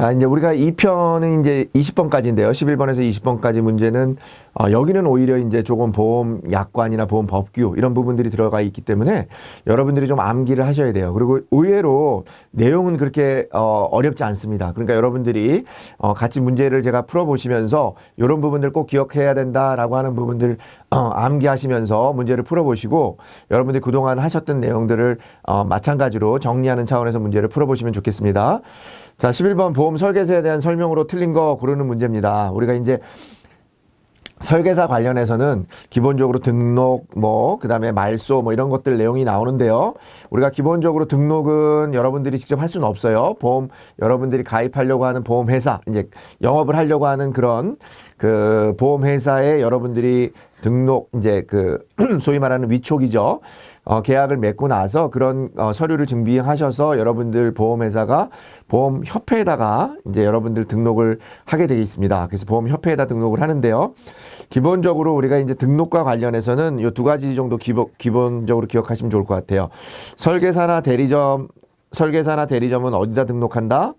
자, 이제 우리가 2편은 이제 20번까지인데요. 11번에서 20번까지 문제는, 여기는 오히려 이제 조금 보험 약관이나 보험 법규 이런 부분들이 들어가 있기 때문에 여러분들이 좀 암기를 하셔야 돼요. 그리고 의외로 내용은 그렇게, 어렵지 않습니다. 그러니까 여러분들이, 같이 문제를 제가 풀어보시면서 이런 부분들 꼭 기억해야 된다라고 하는 부분들, 암기하시면서 문제를 풀어보시고 여러분들이 그동안 하셨던 내용들을, 마찬가지로 정리하는 차원에서 문제를 풀어보시면 좋겠습니다. 자, 11번 보험 설계사에 대한 설명으로 틀린 거 고르는 문제입니다. 우리가 이제 설계사 관련해서는 기본적으로 등록, 그다음에 말소, 이런 것들 내용이 나오는데요. 우리가 기본적으로 등록은 여러분들이 직접 할 수는 없어요. 보험, 여러분들이 가입하려고 하는 보험회사, 이제 영업을 하려고 하는 그런 그 보험회사에 여러분들이 등록, 이제 소위 말하는 위촉이죠. 계약을 맺고 나서 그런 서류를 증빙하셔서 여러분들 보험회사가 보험협회에다가 이제 여러분들 등록을 하게 되어 있습니다. 그래서 보험협회에다 등록을 하는데요. 기본적으로 우리가 이제 등록과 관련해서는 이 두 가지 정도 기본적으로 기억하시면 좋을 것 같아요. 설계사나 대리점은 어디다 등록한다?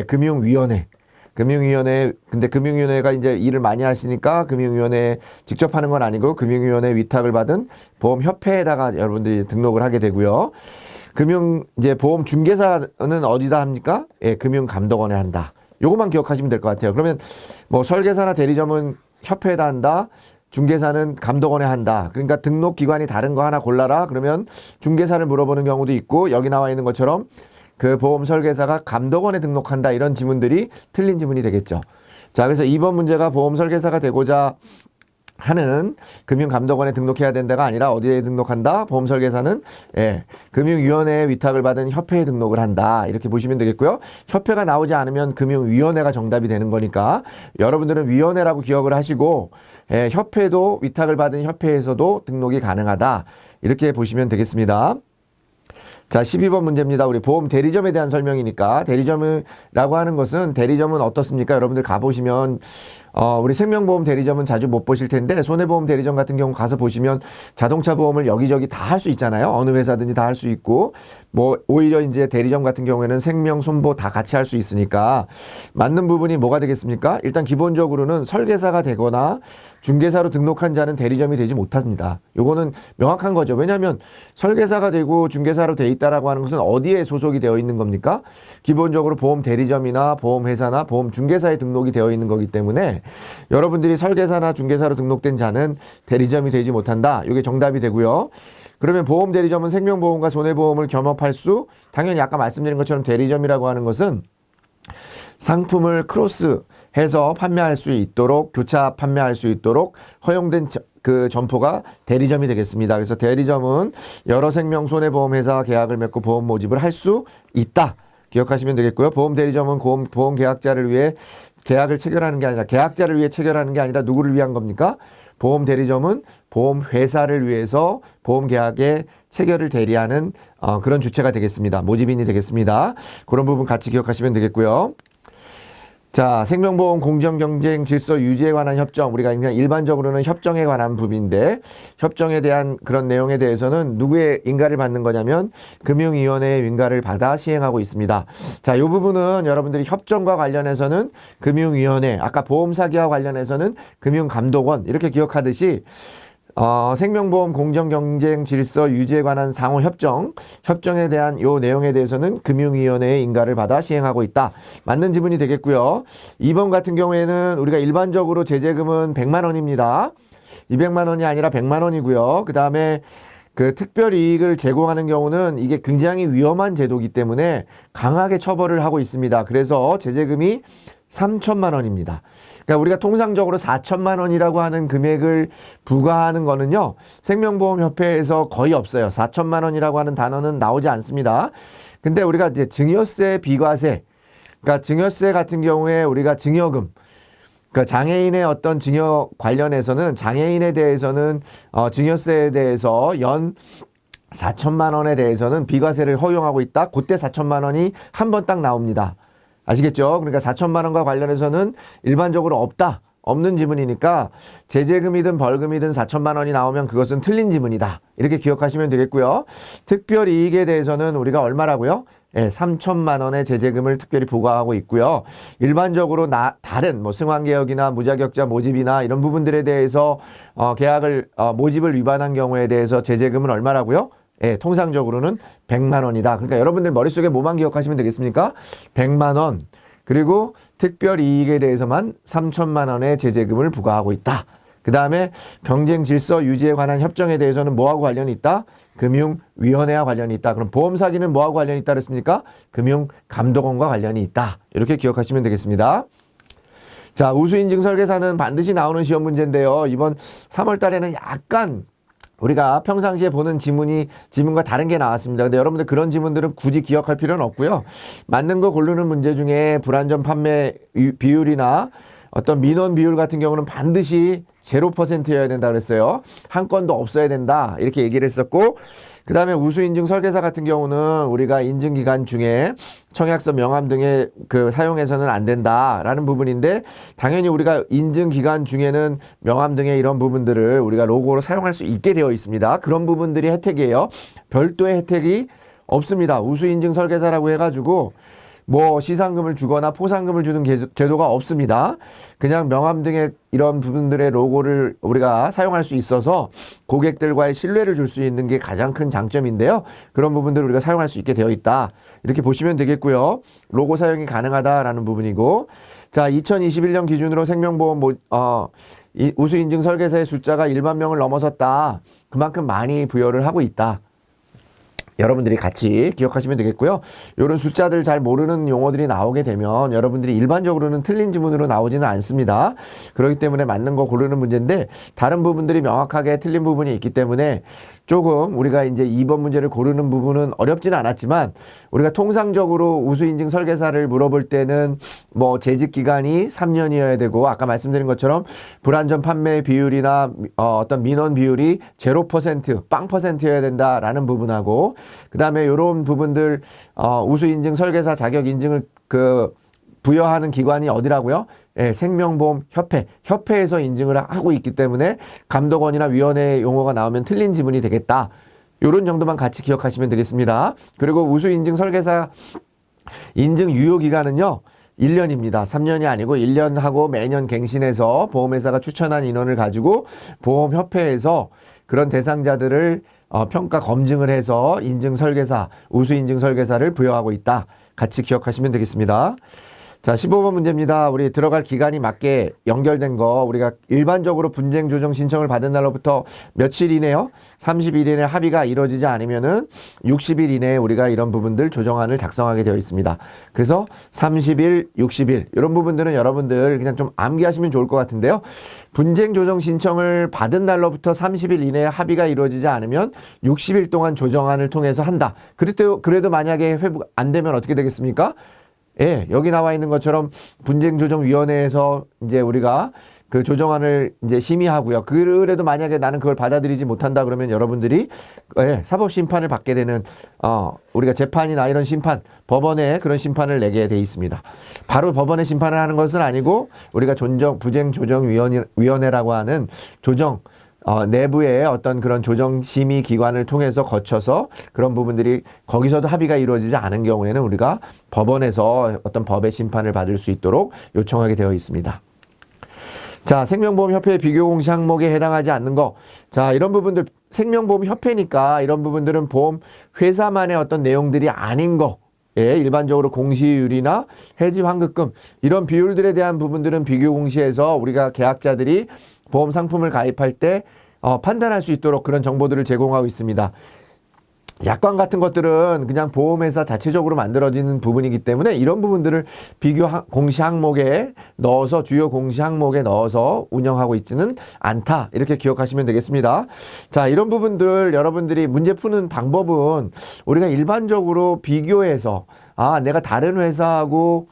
금융위원회. 근데 금융위원회가 이제 일을 많이 하시니까 금융위원회 직접 하는 건 아니고 금융위원회 위탁을 받은 보험협회에다가 여러분들이 등록을 하게 되고요. 이제 보험중개사는 어디다 합니까? 금융감독원에 한다. 요것만 기억하시면 될 것 같아요. 그러면 설계사나 대리점은 협회에다 한다. 중개사는 감독원에 한다. 그러니까 등록 기관이 다른 거 하나 골라라. 그러면 중개사를 물어보는 경우도 있고 여기 나와 있는 것처럼 그 보험 설계사가 감독원에 등록한다. 이런 지문들이 틀린 지문이 되겠죠. 자, 그래서 2번 문제가 보험 설계사가 되고자 하는 금융감독원에 등록해야 된다가 아니라 어디에 등록한다? 보험 설계사는 금융위원회에 위탁을 받은 협회에 등록을 한다. 이렇게 보시면 되겠고요. 협회가 나오지 않으면 금융위원회가 정답이 되는 거니까 여러분들은 위원회라고 기억을 하시고 협회도 위탁을 받은 협회에서도 등록이 가능하다. 이렇게 보시면 되겠습니다. 자, 12번 문제입니다. 우리 보험 대리점에 대한 설명이니까 대리점이라고 하는 것은 대리점은 어떻습니까? 여러분들 가보시면 우리 생명보험 대리점은 자주 못 보실 텐데 손해보험 대리점 같은 경우 가서 보시면 자동차 보험을 여기저기 다 할 수 있잖아요. 어느 회사든지 다 할 수 있고 오히려 이제 대리점 같은 경우에는 생명, 손보 다 같이 할 수 있으니까 맞는 부분이 뭐가 되겠습니까? 일단 기본적으로는 설계사가 되거나 중개사로 등록한 자는 대리점이 되지 못합니다. 요거는 명확한 거죠. 왜냐하면 설계사가 되고 중개사로 돼 있다라고 하는 것은 어디에 소속이 되어 있는 겁니까? 기본적으로 보험 대리점이나 보험회사나 보험 중개사에 등록이 되어 있는 거기 때문에 여러분들이 설계사나 중개사로 등록된 자는 대리점이 되지 못한다. 이게 정답이 되고요. 그러면 보험 대리점은 생명보험과 손해보험을 겸업할 수, 당연히 아까 말씀드린 것처럼 대리점이라고 하는 것은 상품을 크로스해서 판매할 수 있도록, 교차 판매할 수 있도록 허용된 그 점포가 대리점이 되겠습니다. 그래서 대리점은 여러 생명 손해보험 회사와 계약을 맺고 보험 모집을 할 수 있다. 기억하시면 되겠고요. 보험 대리점은 보험 계약자를 위해 계약을 체결하는 게 아니라 계약자를 위해 체결하는 게 아니라 누구를 위한 겁니까? 보험 대리점은 보험 회사를 위해서 보험 계약의 체결을 대리하는 그런 주체가 되겠습니다. 모집인이 되겠습니다. 그런 부분 같이 기억하시면 되겠고요. 자, 생명보험 공정경쟁 질서 유지에 관한 협정. 우리가 그냥 일반적으로는 협정에 관한 부분인데 협정에 대한 그런 내용에 대해서는 누구의 인가를 받는 거냐면 금융위원회의 인가를 받아 시행하고 있습니다. 자, 이 부분은 여러분들이 협정과 관련해서는 금융위원회, 아까 보험사기와 관련해서는 금융감독원 이렇게 기억하듯이 생명보험 공정경쟁 질서 유지에 관한 협정에 대한 요 내용에 대해서는 금융위원회의 인가를 받아 시행하고 있다. 맞는 지문이 되겠고요. 2번 같은 경우에는 우리가 일반적으로 제재금은 100만 원입니다. 200만 원이 아니라 100만 원이고요. 그 다음에 그 특별이익을 제공하는 경우는 이게 굉장히 위험한 제도이기 때문에 강하게 처벌을 하고 있습니다. 그래서 제재금이 3천만 원입니다. 그러니까 우리가 통상적으로 4천만 원이라고 하는 금액을 부과하는 거는요, 생명보험협회에서 거의 없어요. 4천만 원이라고 하는 단어는 나오지 않습니다. 근데 우리가 이제 증여세, 비과세, 그러니까 증여세 같은 경우에 우리가 증여금, 그러니까 장애인의 어떤 증여 관련해서는 장애인에 대해서는 증여세에 대해서 연 4천만 원에 대해서는 비과세를 허용하고 있다. 그때 4천만 원이 한 번 딱 나옵니다. 아시겠죠? 그러니까 4천만 원과 관련해서는 일반적으로 없는 지문이니까 제재금이든 벌금이든 4천만 원이 나오면 그것은 틀린 지문이다. 이렇게 기억하시면 되겠고요. 특별이익에 대해서는 우리가 얼마라고요? 예, 3천만 원의 제재금을 특별히 부과하고 있고요. 일반적으로 다른 뭐 승환개혁이나 무자격자 모집이나 이런 부분들에 대해서 계약을 모집을 위반한 경우에 대해서 제재금은 얼마라고요? 예, 통상적으로는 100만 원이다. 그러니까 여러분들 머릿속에 뭐만 기억하시면 되겠습니까? 100만 원. 그리고 특별 이익에 대해서만 3천만 원의 제재금을 부과하고 있다. 그 다음에 경쟁 질서 유지에 관한 협정에 대해서는 뭐하고 관련이 있다? 금융위원회와 관련이 있다. 그럼 보험 사기는 뭐하고 관련이 있다 그랬습니까? 금융감독원과 관련이 있다. 이렇게 기억하시면 되겠습니다. 자, 우수인증 설계사는 반드시 나오는 시험 문제인데요. 이번 3월 달에는 약간 우리가 평상시에 보는 지문과 다른 게 나왔습니다. 근데 여러분들 그런 지문들은 굳이 기억할 필요는 없고요. 맞는 거 고르는 문제 중에 불안전 판매 비율이나 어떤 민원 비율 같은 경우는 반드시 0%여야 된다 그랬어요. 한 건도 없어야 된다. 이렇게 얘기를 했었고, 그 다음에 우수인증 설계사 같은 경우는 우리가 인증기간 중에 청약서 명함 등의 사용해서는 안 된다라는 부분인데, 당연히 우리가 인증기간 중에는 명함 등의 이런 부분들을 우리가 로고로 사용할 수 있게 되어 있습니다. 그런 부분들이 혜택이에요. 별도의 혜택이 없습니다. 우수인증 설계사라고 해가지고 뭐 시상금을 주거나 포상금을 주는 제도가 없습니다. 그냥 명함 등의 이런 부분들의 로고를 우리가 사용할 수 있어서 고객들과의 신뢰를 줄 수 있는 게 가장 큰 장점인데요. 그런 부분들을 우리가 사용할 수 있게 되어 있다. 이렇게 보시면 되겠고요. 로고 사용이 가능하다라는 부분이고, 자, 2021년 기준으로 생명보험 우수인증 설계사의 숫자가 1만 명을 넘어섰다. 그만큼 많이 부여를 하고 있다. 여러분들이 같이 기억하시면 되겠고요. 이런 숫자들 잘 모르는 용어들이 나오게 되면 여러분들이 일반적으로는 틀린 지문으로 나오지는 않습니다. 그렇기 때문에 맞는 거 고르는 문제인데, 다른 부분들이 명확하게 틀린 부분이 있기 때문에 조금 우리가 이제 2번 문제를 고르는 부분은 어렵지는 않았지만, 우리가 통상적으로 우수인증 설계사를 물어볼 때는 뭐 재직 기간이 3년이어야 되고, 아까 말씀드린 것처럼 불안전 판매 비율이나 어떤 민원 비율이 0% 빵 %여야 된다라는 부분하고, 그 다음에 이런 부분들 우수인증 설계사 자격 인증을 부여하는 기관이 어디라고요? 예, 생명보험협회에서 인증을 하고 있기 때문에 감독원이나 위원회 용어가 나오면 틀린 지문이 되겠다. 이런 정도만 같이 기억하시면 되겠습니다. 그리고 우수인증 설계사 인증 유효기간은요, 1년입니다. 3년이 아니고 1년 하고 매년 갱신해서 보험회사가 추천한 인원을 가지고 보험협회에서 그런 대상자들을 평가 검증을 해서 인증 설계사, 우수인증 설계사를 부여하고 있다. 같이 기억하시면 되겠습니다. 자, 15번 문제입니다. 우리 들어갈 기간이 맞게 연결된 거, 우리가 일반적으로 분쟁 조정 신청을 받은 날로부터 며칠 이내요? 30일 이내 합의가 이루어지지 않으면은 60일 이내에 우리가 이런 부분들 조정안을 작성하게 되어 있습니다. 그래서 30일, 60일 이런 부분들은 여러분들 그냥 좀 암기하시면 좋을 것 같은데요. 분쟁 조정 신청을 받은 날로부터 30일 이내에 합의가 이루어지지 않으면 60일 동안 조정안을 통해서 한다. 그래도 만약에 회복 안 되면 어떻게 되겠습니까? 예, 여기 나와 있는 것처럼 분쟁조정위원회에서 이제 우리가 그 조정안을 이제 심의하고요. 그래도 만약에 나는 그걸 받아들이지 못한다 그러면 여러분들이 사법심판을 받게 되는 우리가 재판이나 이런 심판, 법원에 그런 심판을 내게 돼 있습니다. 바로 법원에 심판을 하는 것은 아니고 우리가 분쟁조정위원회라고 하는 내부의 어떤 그런 조정심의 기관을 통해서 거쳐서 그런 부분들이 거기서도 합의가 이루어지지 않은 경우에는 우리가 법원에서 어떤 법의 심판을 받을 수 있도록 요청하게 되어 있습니다. 자, 생명보험협회 비교공시 항목에 해당하지 않는 거. 자, 이런 부분들 생명보험협회니까 이런 부분들은 보험회사만의 어떤 내용들이 아닌 거. 예, 일반적으로 공시율이나 해지 환급금 이런 비율들에 대한 부분들은 비교공시에서 우리가 계약자들이 보험 상품을 가입할 때 판단할 수 있도록 그런 정보들을 제공하고 있습니다. 약관 같은 것들은 그냥 보험회사 자체적으로 만들어지는 부분이기 때문에 이런 부분들을 공시 항목에 넣어서 주요 공시 항목에 넣어서 운영하고 있지는 않다. 이렇게 기억하시면 되겠습니다. 자, 이런 부분들 여러분들이 문제 푸는 방법은 우리가 일반적으로 비교해서 내가 다른 회사하고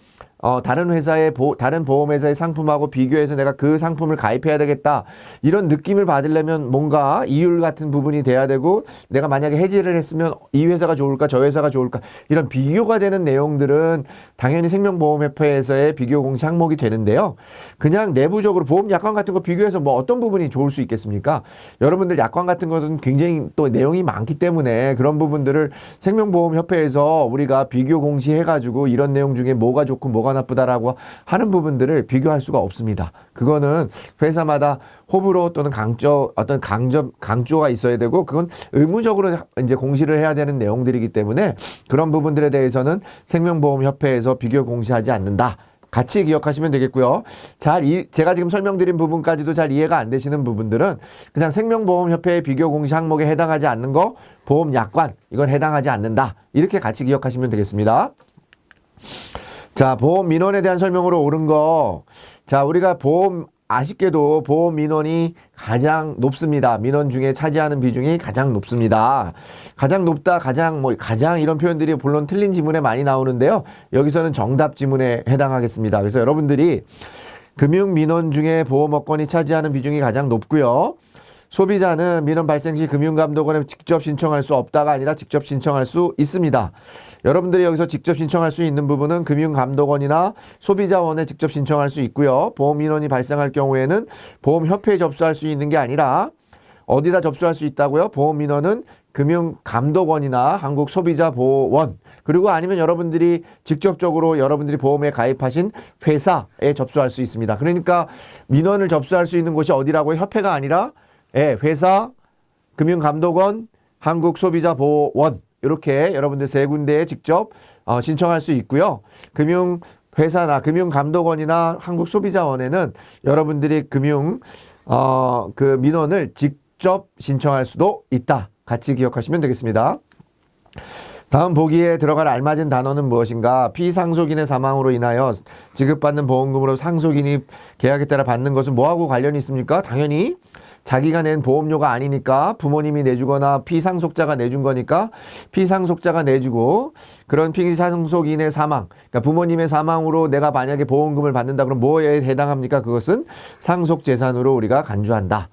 다른 보험회사의 상품하고 비교해서 내가 그 상품을 가입해야 되겠다. 이런 느낌을 받으려면 뭔가 이율 같은 부분이 돼야 되고, 내가 만약에 해지를 했으면 이 회사가 좋을까, 저 회사가 좋을까, 이런 비교가 되는 내용들은 당연히 생명보험협회에서의 비교 공시 항목이 되는데요. 그냥 내부적으로 보험 약관 같은 거 비교해서 뭐 어떤 부분이 좋을 수 있겠습니까? 여러분들 약관 같은 것은 굉장히 또 내용이 많기 때문에 그런 부분들을 생명보험협회에서 우리가 비교 공시해가지고 이런 내용 중에 뭐가 좋고 뭐가 나쁘다라고 하는 부분들을 비교할 수가 없습니다. 그거는 회사마다 호불호 또는 강조가 있어야 되고, 그건 의무적으로 이제 공시를 해야 되는 내용들이기 때문에 그런 부분들에 대해서는 생명보험협회에서 비교 공시하지 않는다. 같이 기억하시면 되겠고요. 제가 지금 설명드린 부분까지도 잘 이해가 안 되시는 부분들은 그냥 생명보험협회의 비교 공시 항목에 해당하지 않는 거, 보험약관, 이건 해당하지 않는다. 이렇게 같이 기억하시면 되겠습니다. 자, 보험 민원에 대한 설명으로 옳은 거. 자, 우리가 아쉽게도 보험 민원이 가장 높습니다. 민원 중에 차지하는 비중이 가장 높습니다. 가장 높다, 가장 이런 표현들이 물론 틀린 지문에 많이 나오는데요. 여기서는 정답 지문에 해당하겠습니다. 그래서 여러분들이 금융 민원 중에 보험업권이 차지하는 비중이 가장 높고요. 소비자는 민원 발생 시 금융감독원에 직접 신청할 수 없다가 아니라 직접 신청할 수 있습니다. 여러분들이 여기서 직접 신청할 수 있는 부분은 금융감독원이나 소비자원에 직접 신청할 수 있고요. 보험 민원이 발생할 경우에는 보험협회에 접수할 수 있는 게 아니라 어디다 접수할 수 있다고요? 보험 민원은 금융감독원이나 한국소비자보호원, 그리고 아니면 여러분들이 직접적으로 여러분들이 보험에 가입하신 회사에 접수할 수 있습니다. 그러니까 민원을 접수할 수 있는 곳이 어디라고요? 협회가 아니라 회사, 금융감독원, 한국소비자보호원, 이렇게 여러분들 세 군데에 직접 신청할 수 있고요. 금융회사나 금융감독원이나 한국소비자원에는 여러분들이 그 민원을 직접 신청할 수도 있다. 같이 기억하시면 되겠습니다. 다음 보기에 들어갈 알맞은 단어는 무엇인가? 피상속인의 사망으로 인하여 지급받는 보험금으로 상속인이 계약에 따라 받는 것은 뭐하고 관련이 있습니까? 당연히 자기가 낸 보험료가 아니니까 부모님이 내주거나 피상속자가 내준 거니까 피상속자가 내주고, 그런 피상속인의 사망, 그러니까 부모님의 사망으로 내가 만약에 보험금을 받는다 그러면 뭐에 해당합니까? 그것은 상속재산으로 우리가 간주한다.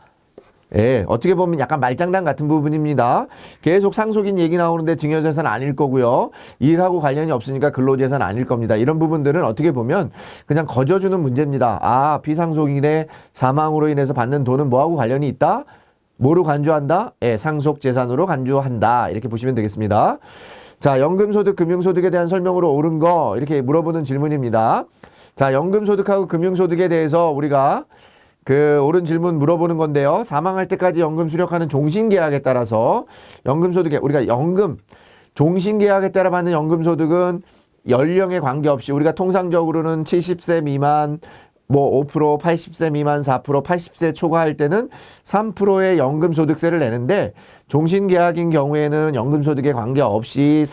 예, 어떻게 보면 약간 말장난 같은 부분입니다. 계속 상속인 얘기 나오는데 증여재산 아닐 거고요. 일하고 관련이 없으니까 근로재산 아닐 겁니다. 이런 부분들은 어떻게 보면 그냥 거저주는 문제입니다. 아, 피상속인의 사망으로 인해서 받는 돈은 뭐하고 관련이 있다? 뭐로 간주한다? 예, 상속재산으로 간주한다. 이렇게 보시면 되겠습니다. 자, 연금소득, 금융소득에 대한 설명으로 옳은 거, 이렇게 물어보는 질문입니다. 자, 연금소득하고 금융소득에 대해서 우리가 옳은 질문 물어보는 건데요. 사망할 때까지 연금 수령하는 종신계약에 따라서 연금소득에, 우리가 종신계약에 따라 받는 연금소득은 연령에 관계없이 우리가 통상적으로는 70세 미만, 5%, 80세 미만 4%, 80세 초과할 때는 3%의 연금소득세를 내는데, 종신계약인 경우에는 연금소득에 관계없이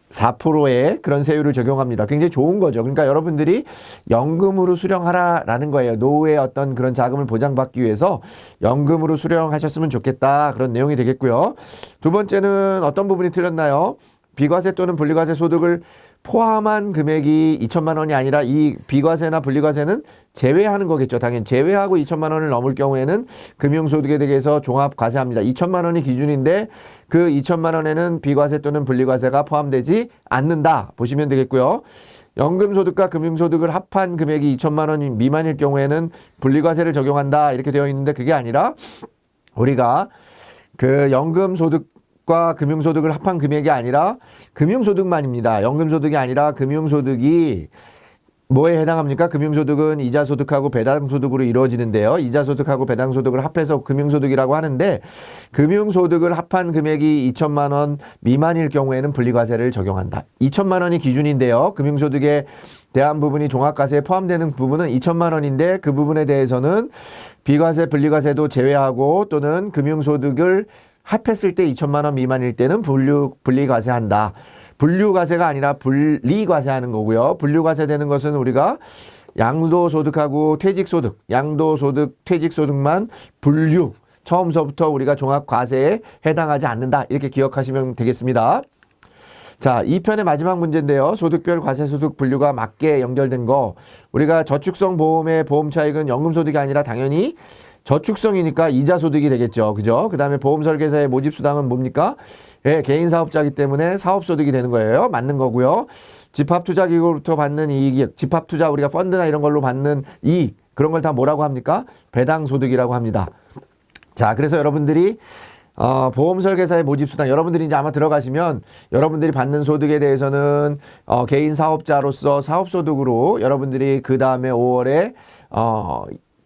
4%의 그런 세율을 적용합니다. 굉장히 좋은 거죠. 그러니까 여러분들이 연금으로 수령하라라는 거예요. 노후의 어떤 그런 자금을 보장받기 위해서 연금으로 수령하셨으면 좋겠다. 그런 내용이 되겠고요. 두 번째는 어떤 부분이 틀렸나요? 비과세 또는 분리과세 소득을 포함한 금액이 2천만 원이 아니라 이 비과세나 분리과세는 제외하는 거겠죠. 당연히 제외하고 2천만 원을 넘을 경우에는 금융소득에 대해서 종합과세합니다. 2천만 원이 기준인데 그 2천만 원에는 비과세 또는 분리과세가 포함되지 않는다. 보시면 되겠고요. 연금소득과 금융소득을 합한 금액이 2천만 원 미만일 경우에는 분리과세를 적용한다. 이렇게 되어 있는데 그게 아니라 우리가 그 연금소득과 금융소득을 합한 금액이 아니라 금융소득만입니다. 연금소득이 아니라 금융소득이 뭐에 해당합니까? 금융소득은 이자소득하고 배당소득으로 이루어지는데요. 이자소득하고 배당소득을 합해서 금융소득이라고 하는데, 금융소득을 합한 금액이 2천만 원 미만일 경우에는 분리과세를 적용한다. 2천만 원이 기준인데요. 금융소득에 대한 부분이 종합과세에 포함되는 부분은 2천만 원인데 그 부분에 대해서는 비과세, 분리과세도 제외하고 또는 금융소득을 합했을 때 2천만 원 미만일 때는 분리과세한다. 분류과세가 아니라 분리과세하는 거고요. 분류과세 되는 것은 우리가 양도소득하고 퇴직소득, 양도소득, 퇴직소득만 분류, 처음서부터 우리가 종합과세에 해당하지 않는다. 이렇게 기억하시면 되겠습니다. 자, 2편의 마지막 문제인데요. 소득별 과세소득 분류가 맞게 연결된 거. 우리가 저축성 보험의 보험 차익은 연금소득이 아니라 당연히 저축성이니까 이자소득이 되겠죠. 그죠? 그 다음에 보험설계사의 모집수당은 뭡니까? 예, 개인 사업자이기 때문에 사업소득이 되는 거예요. 맞는 거고요. 집합투자기구로부터 받는 이익, 집합투자 우리가 펀드나 이런 걸로 받는 이익, 그런 걸 다 뭐라고 합니까? 배당소득이라고 합니다. 자, 그래서 여러분들이 보험설계사의 모집수당, 여러분들이 이제 아마 들어가시면 여러분들이 받는 소득에 대해서는 개인 사업자로서 사업소득으로 여러분들이 그 다음에 5월에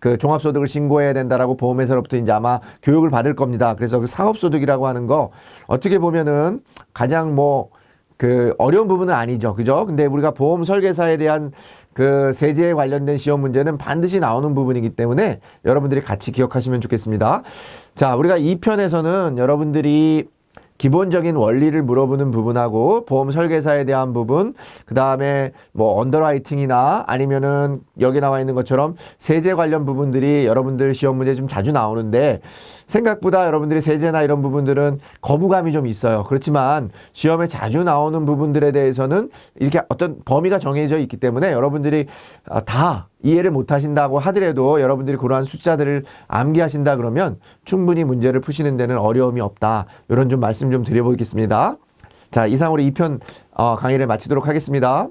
그 종합소득을 신고해야 된다라고 보험회사로부터 이제 아마 교육을 받을 겁니다. 그래서 그 사업소득이라고 하는 거 어떻게 보면은 가장 그 어려운 부분은 아니죠. 그죠? 근데 우리가 보험 설계사에 대한 그 세제에 관련된 시험 문제는 반드시 나오는 부분이기 때문에 여러분들이 같이 기억하시면 좋겠습니다. 자, 우리가 2편에서는 여러분들이 기본적인 원리를 물어보는 부분하고 보험 설계사에 대한 부분, 그 다음에 언더라이팅이나 아니면은 여기 나와 있는 것처럼 세제 관련 부분들이 여러분들 시험 문제 좀 자주 나오는데 생각보다 여러분들이 세제나 이런 부분들은 거부감이 좀 있어요. 그렇지만 시험에 자주 나오는 부분들에 대해서는 이렇게 어떤 범위가 정해져 있기 때문에 여러분들이 다 이해를 못 하신다고 하더라도 여러분들이 그러한 숫자들을 암기하신다 그러면 충분히 문제를 푸시는 데는 어려움이 없다. 이런 좀 말씀 좀 드려보겠습니다. 자, 이상으로 2편 강의를 마치도록 하겠습니다.